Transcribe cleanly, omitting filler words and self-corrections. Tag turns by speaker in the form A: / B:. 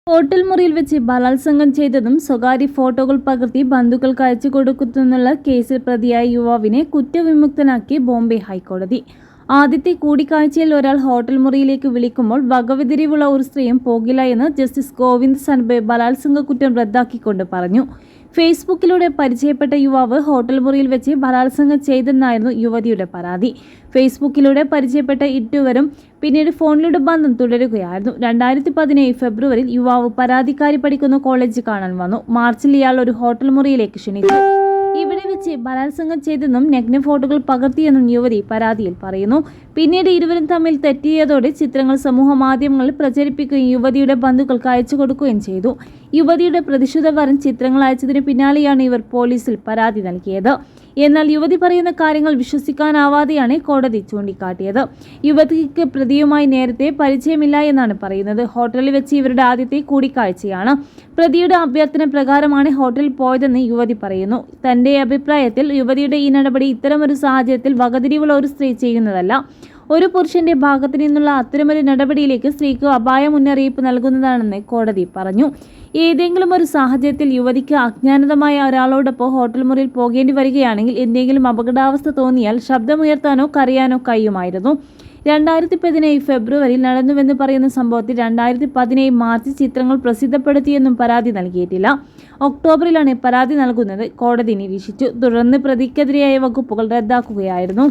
A: Hotel മുറിയിൽ വെച്ച് ബലാത്സംഗം ചെയ്തതും സ്വകാര്യ ഫോട്ടോകൾ പകർത്തി ബന്ധുക്കൾക്ക് അയച്ചു കൊടുക്കുന്നുള്ള കേസിൽ പ്രതിയായ യുവാവിനെ കുറ്റവിമുക്തനാക്കി ബോംബെ ഹൈക്കോടതി. ആദ്യത്തെ കൂടിക്കാഴ്ചയിൽ ഒരാൾ ഹോട്ടൽ മുറിയിലേക്ക് വിളിക്കുമ്പോൾ വകതിരിവുള്ള ഒരു സ്ത്രീയും പോകില്ല എന്ന് ജസ്റ്റിസ് ഗോവിന്ദ് സൻബെ ബലാത്സംഗ കുറ്റം റദ്ദാക്കിക്കൊണ്ട് പറഞ്ഞു. ഫേസ്ബുക്കിലൂടെ പരിചയപ്പെട്ട യുവാവ് ഹോട്ടൽ മുറിയിൽ വെച്ച് ബലാത്സംഗം ചെയ്തെന്നായിരുന്നു യുവതിയുടെ പരാതി. ഫേസ്ബുക്കിലൂടെ പരിചയപ്പെട്ട ഇരുവരും പിന്നീട് ഫോണിലൂടെ ബന്ധം തുടരുകയായിരുന്നു. 2017 ഫെബ്രുവരിയിൽ യുവാവ് പരാതിക്കാരി പഠിക്കുന്ന കോളേജ് കാണാൻ വന്നു. മാർച്ചിൽ ഇയാൾ ഒരു ഹോട്ടൽ മുറിയിലേക്ക് ക്ഷണിച്ചു. ഇവിടെ വെച്ച് ബലാത്സംഗം ചെയ്തെന്നും നഗ്ന ഫോട്ടോകൾ പകർത്തിയെന്നും യുവതി പരാതിയിൽ പറയുന്നു. പിന്നീട് ഇരുവരും തമ്മിൽ തെറ്റിയതോടെ ചിത്രങ്ങൾ സമൂഹ മാധ്യമങ്ങളിൽ പ്രചരിപ്പിക്കുകയും യുവതിയുടെ ബന്ധുക്കൾക്ക് അയച്ചു കൊടുക്കുകയും ചെയ്തു. യുവതിയുടെ പ്രതിഷേധവരൻ ചിത്രങ്ങൾ അയച്ചതിന് പിന്നാലെയാണ് ഇവർ പോലീസിൽ പരാതി നൽകിയത്. എന്നാൽ യുവതി പറയുന്ന കാര്യങ്ങൾ വിശ്വസിക്കാനാവാതെയാണ് കോടതി ചൂണ്ടിക്കാട്ടിയത്. യുവതിക്ക് പ്രതിയുമായി നേരത്തെ പരിചയമില്ല എന്നാണ് പറയുന്നത്. ഹോട്ടലിൽ വെച്ച് ഇവരുടെ ആദ്യത്തെ കൂടിക്കാഴ്ചയാണ്. പ്രതിയുടെ അഭ്യർത്ഥന പ്രകാരമാണ് ഹോട്ടലിൽ പോയതെന്ന് യുവതി പറയുന്നു. തന്റെ അഭിപ്രായത്തിൽ യുവതിയുടെ ഈ നടപടി ഇത്തരമൊരു സാഹചര്യത്തിൽ വകതിരിവുള്ള ഒരു സ്ത്രീ ചെയ്യുന്നതല്ല. ഒരു പുരുഷന്റെ ഭാഗത്തു നിന്നുള്ള അത്തരമൊരു നടപടിയിലേക്ക് സ്ത്രീക്ക് അപായ മുന്നറിയിപ്പ് നൽകുന്നതാണെന്ന് കോടതി പറഞ്ഞു. ഏതെങ്കിലും ഒരു സാഹചര്യത്തിൽ യുവതിക്ക് അജ്ഞാതമായ ഒരാളോടൊപ്പം ഹോട്ടൽ മുറിയിൽ പോകേണ്ടി വരികയാണെങ്കിൽ എന്തെങ്കിലും അപകടാവസ്ഥ തോന്നിയാൽ ശബ്ദമുയർത്താനോ കരയാനോ കഴിയുമായിരുന്നു. 2017 ഫെബ്രുവരിയിൽ നടന്നുവെന്ന് പറയുന്ന സംഭവത്തിൽ 2017 മാർച്ച് ചിത്രങ്ങൾ പ്രസിദ്ധപ്പെടുത്തിയെന്നും പരാതി നൽകിയിട്ടില്ല. ഒക്ടോബറിലാണ് പരാതി നൽകുന്നത് കോടതി നിരീക്ഷിച്ചു. തുടർന്ന് പ്രതിക്കെതിരായ വകുപ്പുകൾ റദ്ദാക്കുകയായിരുന്നു.